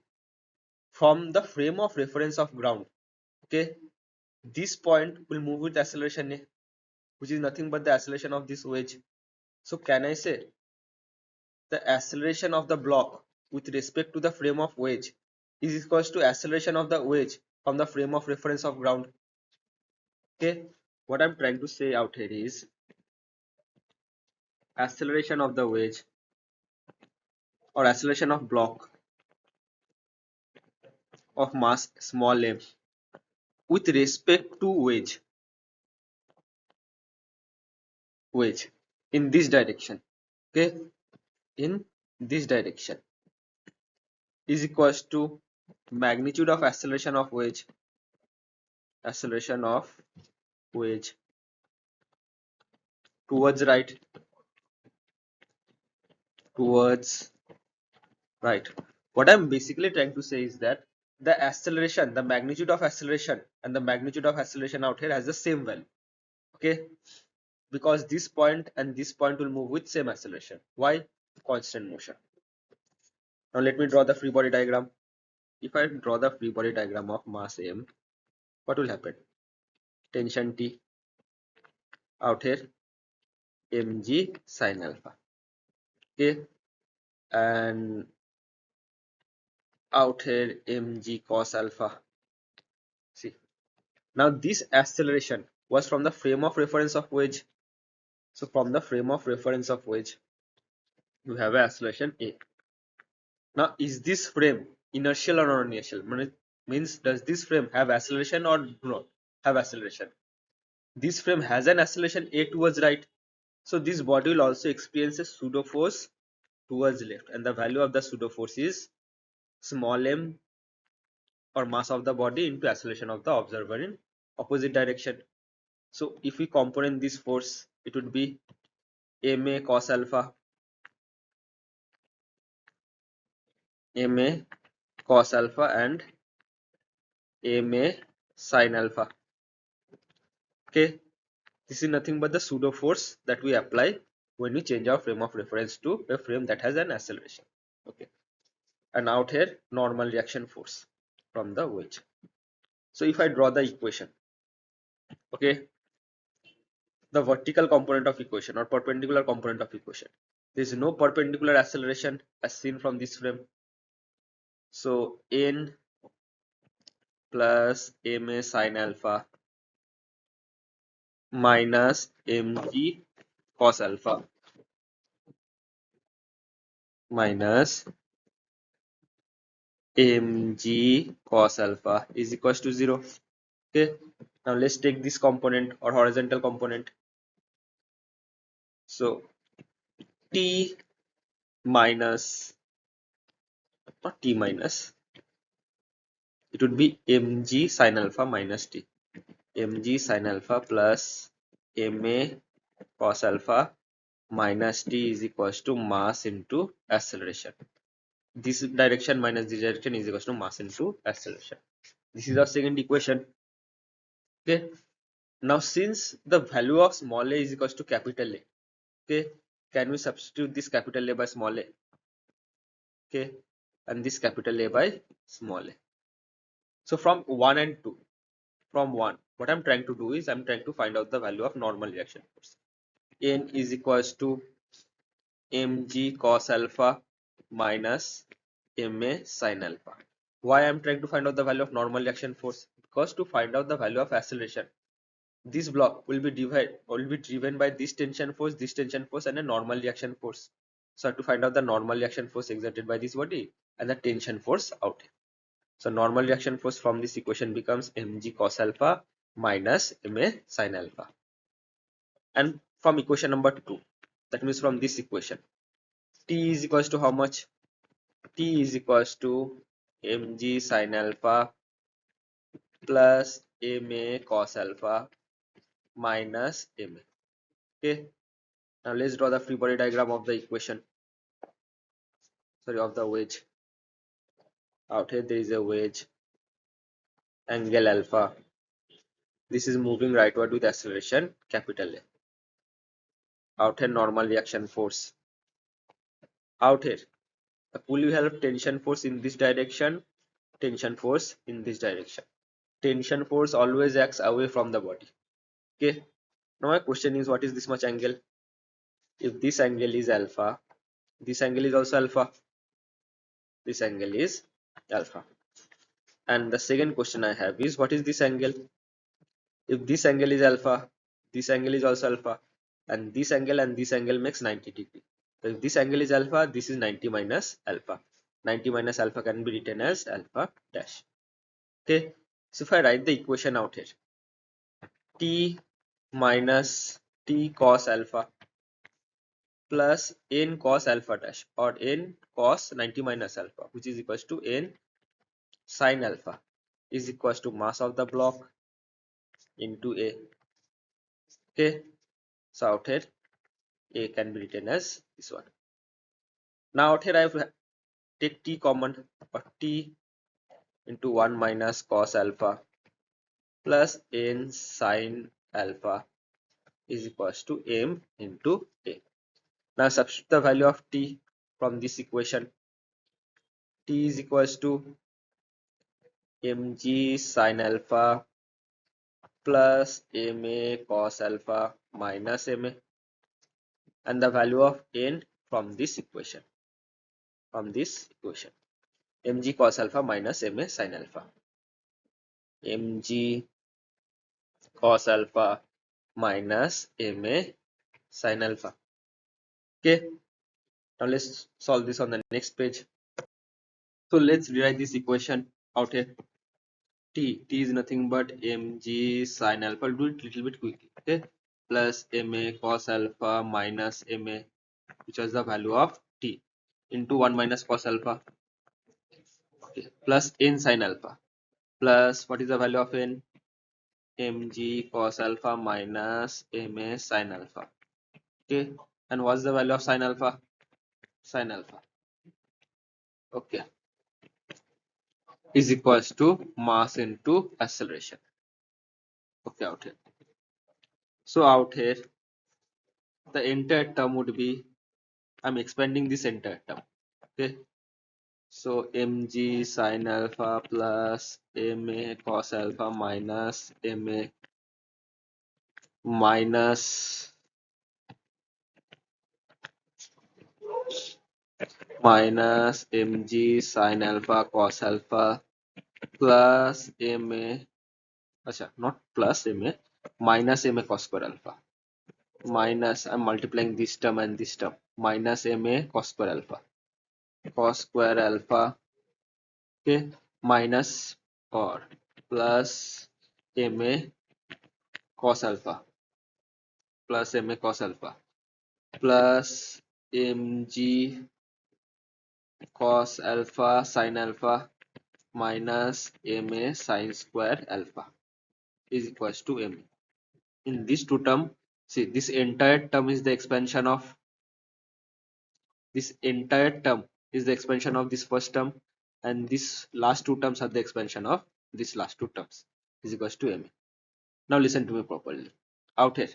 from the frame of reference of ground, okay, this point will move with acceleration a, which is nothing but the acceleration of this wedge. So can I say the acceleration of the block with respect to the frame of wedge is equals to acceleration of the wedge from the frame of reference of ground? Okay, what I'm trying to say out here is acceleration of the wedge or acceleration of block of mass small m with respect to wedge in this direction, okay, in this direction is equals to magnitude of acceleration of wedge towards right, towards right. What I'm basically trying to say is that the acceleration, the magnitude of acceleration and the magnitude of acceleration out here has the same value. Okay, because this point and this point will move with same acceleration. Why? Constant motion. Now let me draw the free body diagram. If I draw the free body diagram of mass m, what will happen? Tension T out here, mg sin alpha. Okay, and out here mg cos alpha. See, now this acceleration was from the frame of reference of wedge. So from the frame of reference of wedge, you have an acceleration a. Now is this frame inertial or non-inertial? Means does this frame have acceleration or do not have acceleration? This frame has an acceleration a towards right. So this body will also experience a pseudo force towards left, and the value of the pseudo force is small m or mass of the body into acceleration of the observer in opposite direction. So if we component this force, it would be ma cos alpha, ma cos alpha and ma sin alpha. Okay, this is nothing but the pseudo force that we apply when we change our frame of reference to a frame that has an acceleration. Okay, and out here normal reaction force from the wedge. So if I draw the equation, okay, the vertical component of equation or perpendicular component of equation, there is no perpendicular acceleration as seen from this frame. So n plus ma sin alpha minus mg cos alpha minus mg cos alpha is equals to 0. Okay, now let's take this component or horizontal component. So t minus, not t minus, it would be mg sin alpha minus t. Mg sin alpha plus ma cos alpha minus t is equals to mass into acceleration. This direction minus this direction is equals to mass into acceleration. This is our second equation. Okay, now since the value of small a is equals to capital A, okay, can we substitute this capital A by small a? Okay, and this capital A by small a. So from 1 and 2, from 1, what I'm trying to do is I'm trying to find out the value of normal reaction force. N is equals to mg cos alpha minus ma sin alpha. Why I'm trying to find out the value of normal reaction force? Because to find out the value of acceleration, this block will be driven by this tension force, and a normal reaction force. So I have to find out the normal reaction force exerted by this body and the tension force out here. So normal reaction force from this equation becomes mg cos alpha minus ma sin alpha. And from equation number 2, that means from this equation, t is equals to how much? T is equals to mg sin alpha plus ma cos alpha minus ma. Okay, now let's draw the free body diagram of the equation, sorry, of the wedge. Out here there is a wedge, angle alpha. This is moving rightward with acceleration capital A. Out here normal reaction force. Out here the pull will have tension force in this direction, tension force in this direction. Tension force always acts away from the body. Okay, now my question is, what is this much angle? If this angle is alpha, this angle is also alpha, this angle is alpha. And the second question I have is, what is this angle? If this angle is alpha, this angle is also alpha, and this angle makes 90 degree. So if this angle is alpha, this is 90 minus alpha. 90 minus alpha can be written as alpha dash. Okay, so if I write the equation out here, t minus t cos alpha plus n cos alpha dash, or n cos 90 minus alpha, which is equals to n sin alpha, is equals to mass of the block into A. Okay, so out here A can be written as this one. Now out here I have to take t common, or t into 1 minus cos alpha plus n sin alpha is equals to m into A. Now substitute the value of t from this equation. T is equals to mg sin alpha plus ma cos alpha minus ma, and the value of n from this equation, mg cos alpha minus ma sin alpha, mg cos alpha minus ma sin alpha. Okay, now let's solve this on the next page. So let's rewrite this equation out here. T is nothing but mg sin alpha. I'll do it little bit quickly. Okay, plus ma cos alpha minus ma, which was the value of t, into 1 minus cos alpha, okay, plus n sin alpha, plus what is the value of n? Mg cos alpha minus ma sin alpha. Okay, and what's the value of sin alpha? Sin alpha, okay, is equals to mass into acceleration. Okay, out here. So out here the entire term would be, I'm expanding this entire term. Okay, so mg sin alpha plus ma cos alpha minus ma minus mg sin alpha cos alpha plus ma, acha, not plus ma, minus ma cos square alpha, minus, I'm multiplying this term and this term, minus ma cos square alpha, okay, minus or plus ma cos alpha plus ma cos alpha plus mg cos alpha sin alpha minus ma sin square alpha is equals to ma. In these two term, see, this entire term is the expansion of this entire term is the expansion of this first term, and these last two terms are the expansion of these last two terms is equals to ma. Now listen to me properly. Out here,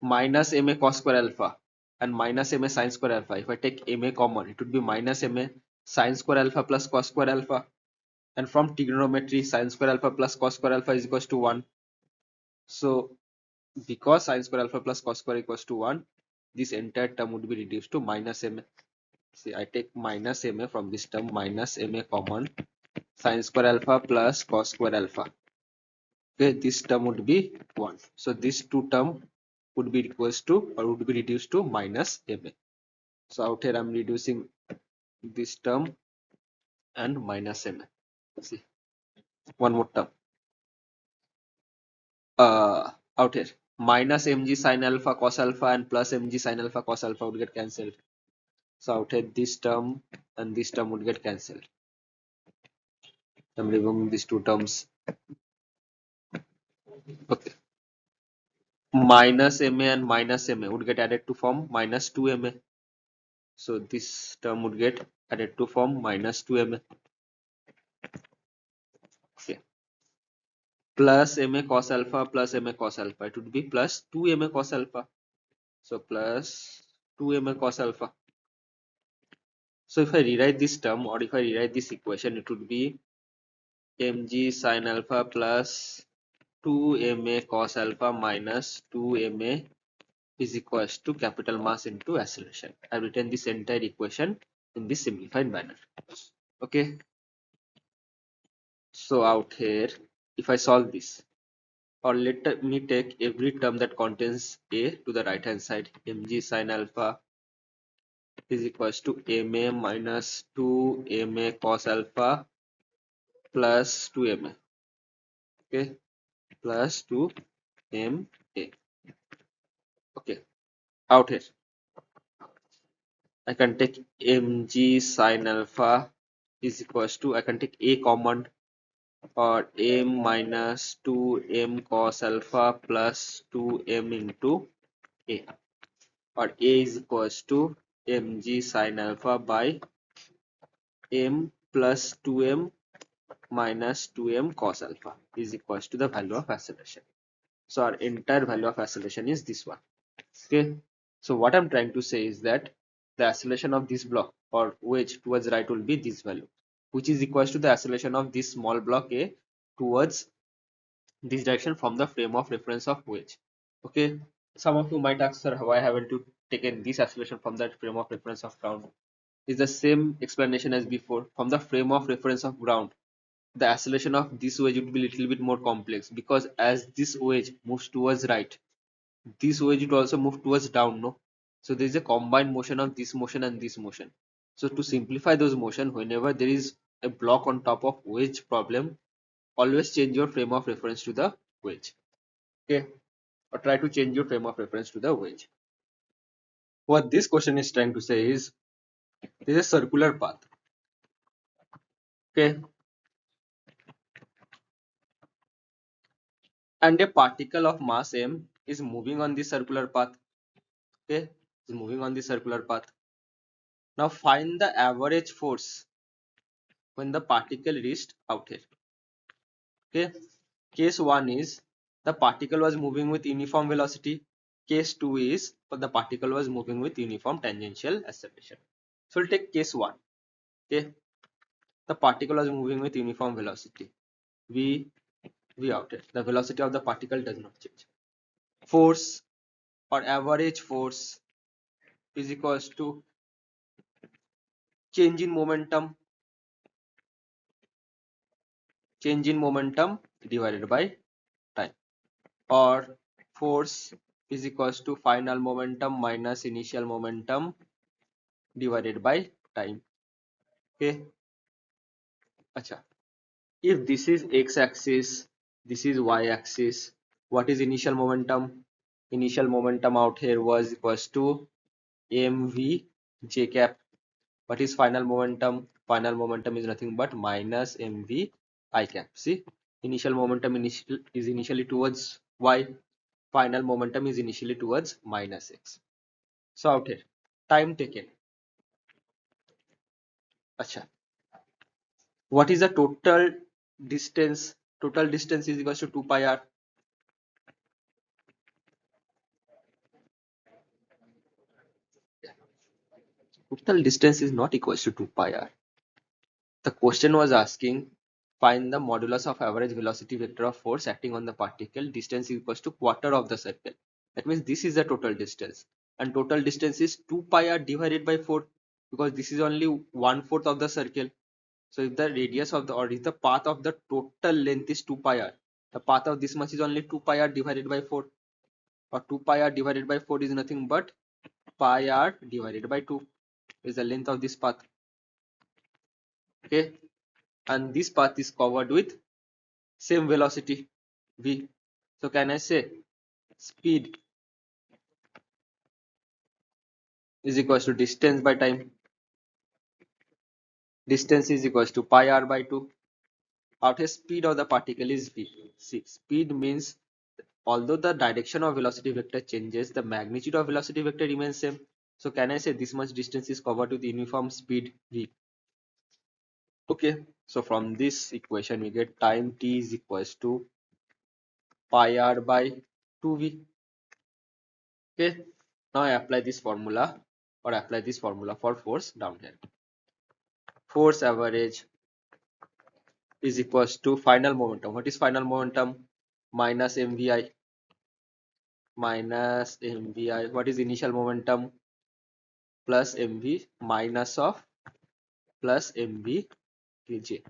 minus ma cos square alpha and minus ma sin square alpha. If I take ma common, it would be minus ma sin square alpha plus cos square alpha. And from trigonometry, sin square alpha plus cos square alpha is equals to 1. So because sin square alpha plus cos square equals to 1, this entire term would be reduced to minus ma. See, I take minus ma from this term, minus ma common, sin square alpha plus cos square alpha. Okay, this term would be 1. So this two term would be equals to or would be reduced to minus ma. So out here I'm reducing this term and minus ma. See, one more term. Out here, minus mg sin alpha cos alpha and plus mg sin alpha cos alpha would get cancelled. So out here this term and this term would get cancelled. I'm removing these two terms. Okay. Minus ma and minus ma would get added to form minus 2ma. So this term would get added to form minus 2ma. Okay. Plus ma cos alpha plus ma cos alpha. It would be plus 2ma cos alpha. So plus 2ma cos alpha. So if I rewrite this term or if I rewrite this equation, it would be mg sin alpha plus 2ma cos alpha minus 2ma is equals to capital mass into acceleration. I've written this entire equation in this simplified manner. Okay. So out here, if I solve this, or let me take every term that contains a to the right hand side, mg sin alpha is equals to ma minus 2ma cos alpha plus 2ma. Okay, plus 2ma. Okay, out here I can take mg sin alpha is equals to, I can take a common, or m minus 2m cos alpha plus 2m into a, or a is equals to mg sin alpha by m plus 2m minus 2m cos alpha is equals to the value of acceleration. So our entire value of acceleration is this one. Okay, so what I'm trying to say is that the acceleration of this block or wedge towards right will be this value, which is equals to the acceleration of this small block a towards this direction from the frame of reference of wedge. Okay, some of you might ask, sir, why haven't you taken this acceleration from that frame of reference of ground? Is the same explanation as before. From the frame of reference of ground, the acceleration of this wedge would be a little bit more complex, because as this wedge moves towards right, this wedge would also move towards down, no? So there is a combined motion of this motion and this motion. So to simplify those motion, whenever there is a block on top of wedge problem, always change your frame of reference to the wedge. Okay, or try to change your frame of reference to the wedge. What this question is trying to say is, there is a circular path. Okay, and a particle of mass m is moving on this circular path. Okay, is moving on this circular path. Now find the average force when the particle reached out here. Okay, case 1 is the particle was moving with uniform velocity. Case 2 is the particle was moving with uniform tangential acceleration. So we'll take case 1. Okay, the particle was moving with uniform velocity v out here. The velocity of the particle does not change. Force or average force is equals to change in momentum divided by time, or force is equals to final momentum minus initial momentum divided by time. Okay, acha, if this is x axis This is y-axis. What is initial momentum? Initial momentum out here was equals to mv j cap. What is final momentum? Final momentum is nothing but minus mv I cap. See, initial momentum is initially towards y. Final momentum is initially towards minus x. So out here, time taken. Acha. What is the total distance? Total distance is equals to 2 pi r. Total distance is not equals to 2 pi r. The question was asking, find the modulus of average velocity vector of force acting on the particle. Distance is equals to quarter of the circle. That means this is the total distance. And total distance is 2 pi r divided by 4, because this is only 1/4 of the circle. So if the radius of the, or if the path of the total length is 2 pi r, the path of this much is only 2 pi r divided by 4. Or 2 pi r divided by 4 is nothing but pi r divided by 2 is the length of this path. Okay, and this path is covered with same velocity v. So can I say speed is equals to distance by time? Distance is equals to pi r by 2. Out here speed of the particle is v. See, speed means although the direction of velocity vector changes, the magnitude of velocity vector remains same. So can I say this much distance is covered with uniform speed v? Okay, so from this equation we get time t is equals to pi r by 2v. Okay, now I apply this formula, or apply this formula for force down here. Force average is equals to final momentum. What is final momentum? Minus mvi. Minus mvi. What is initial momentum? Plus mv minus of plus mv kj.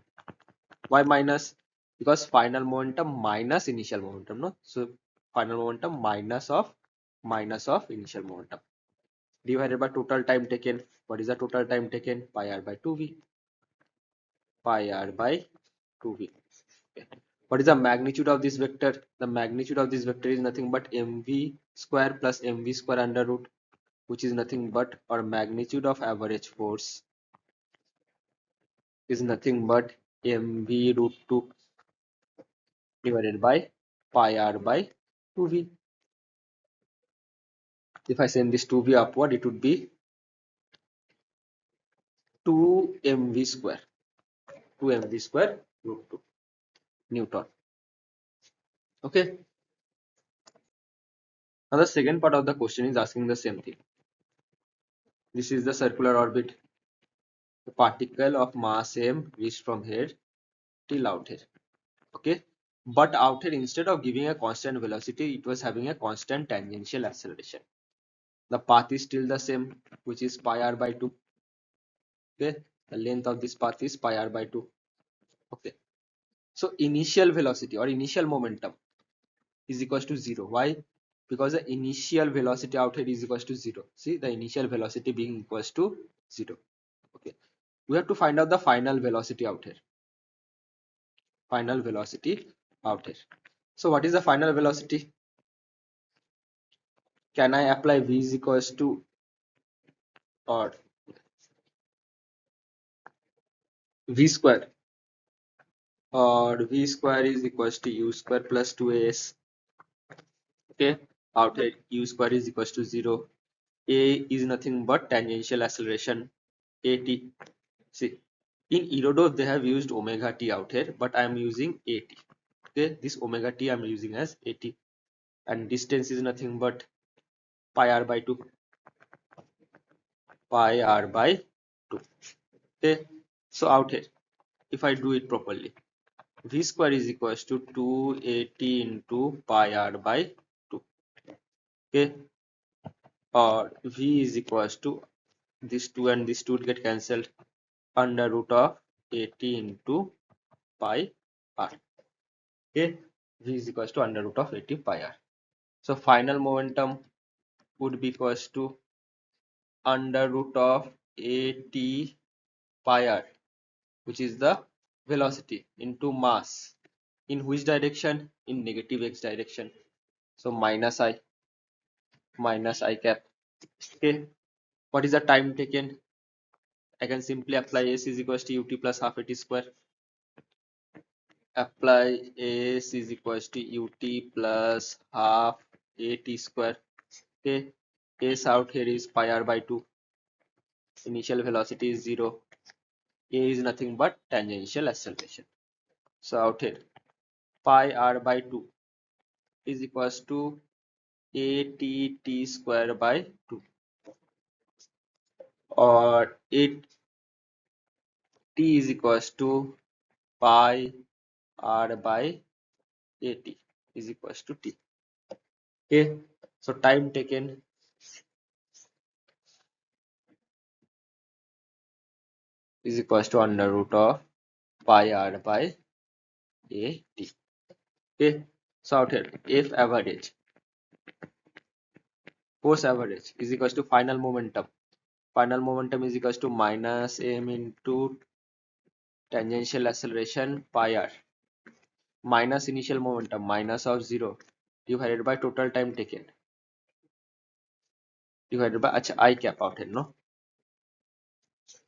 Why minus? Because final momentum minus initial momentum, no? So final momentum minus of initial momentum divided by total time taken. What is the total time taken? Pi r by 2v. Pi r by 2v. Okay. What is the magnitude of this vector? The magnitude of this vector is nothing but mv square plus mv square under root, which is nothing but, or magnitude of average force is nothing but mv root 2 divided by pi r by 2v. If I send this 2v upward, it would be 2 mv square. 2 mv square root 2 Newton. Okay. Now the second part of the question is asking the same thing. This is the circular orbit. The particle of mass m reached from here till out here. Okay. But out here, instead of giving a constant velocity, it was having a constant tangential acceleration. The path is still the same, which is pi r by 2. Okay. The length of this path is pi r by 2. Okay. So initial velocity or initial momentum is equals to 0. Why? Because the initial velocity out here is equals to 0. See, the initial velocity being equals to 0. Okay. We have to find out the final velocity out here. Final velocity out here. So what is the final velocity? Can I apply v is equals to, or v square, or v square is equals to u square plus 2as. Okay. Out here u square is equals to 0. A is nothing but tangential acceleration at. See, in irodov they have used omega t out here, but I am using at. Okay, this omega t I am using as at, and distance is nothing but pi r by 2. Pi r by 2. Okay, so out here, if I do it properly, v square is equals to 280 into pi r by 2. Okay, or v is equals to this 2 and this 2 get cancelled, under root of 80 into pi r. Okay, v is equals to under root of 80 pi r. So final momentum would be equals to under root of 80 pi r, which is the velocity, into mass In which direction? In negative x direction. So minus I cap. Okay. What is the time taken? I can simply apply s is equals to ut plus half at square. Apply s is equals to ut plus half at square. Okay. S out here is pi r by 2. Initial velocity is 0. A is nothing but tangential acceleration. So out here pi r by 2 is equals to at t square by 2, or at t is equals to pi r by at is equals to t. Okay, so time taken is equals to under root of pi r by at. Okay, so out here f average, force average is equals to final momentum. Final momentum is equals to minus m into tangential acceleration pi r minus initial momentum minus of 0 divided by total time taken divided by अच्छा I cap out here no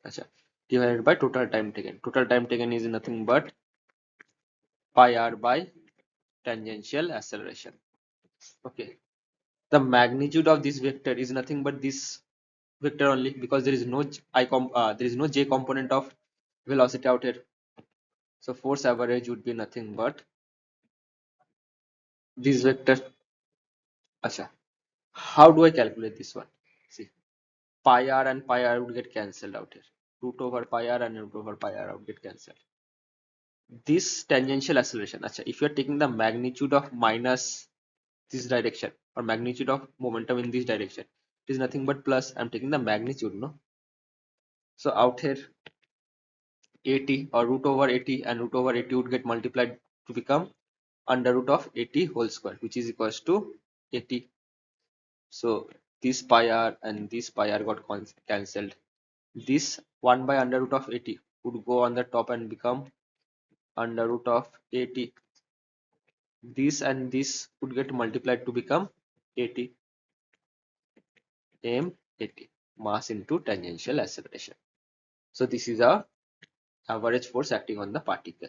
अच्छा divided by total time taken. Total time taken is nothing but pi r by tangential acceleration. Okay, the magnitude of this vector is nothing but this vector only, because there is no there is no j component of velocity out here. So force average would be nothing but this vector. Acha, how do I calculate this one? See, pi r and pi r would get cancelled out here. Root over pi r and root over pi r would get cancelled. This tangential acceleration, acha, if you are taking the magnitude of minus this direction or magnitude of momentum in this direction, it is nothing but plus. I'm taking the magnitude, no? So out here 80 or root over 80 and root over 80 would get multiplied to become under root of 80 whole square, which is equals to 80. So this pi r and this pi r got cancelled. This 1 by under root of 80 would go on the top and become under root of 80. This and this would get multiplied to become 80 m 80 mass into tangential acceleration. So this is our average force acting on the particle.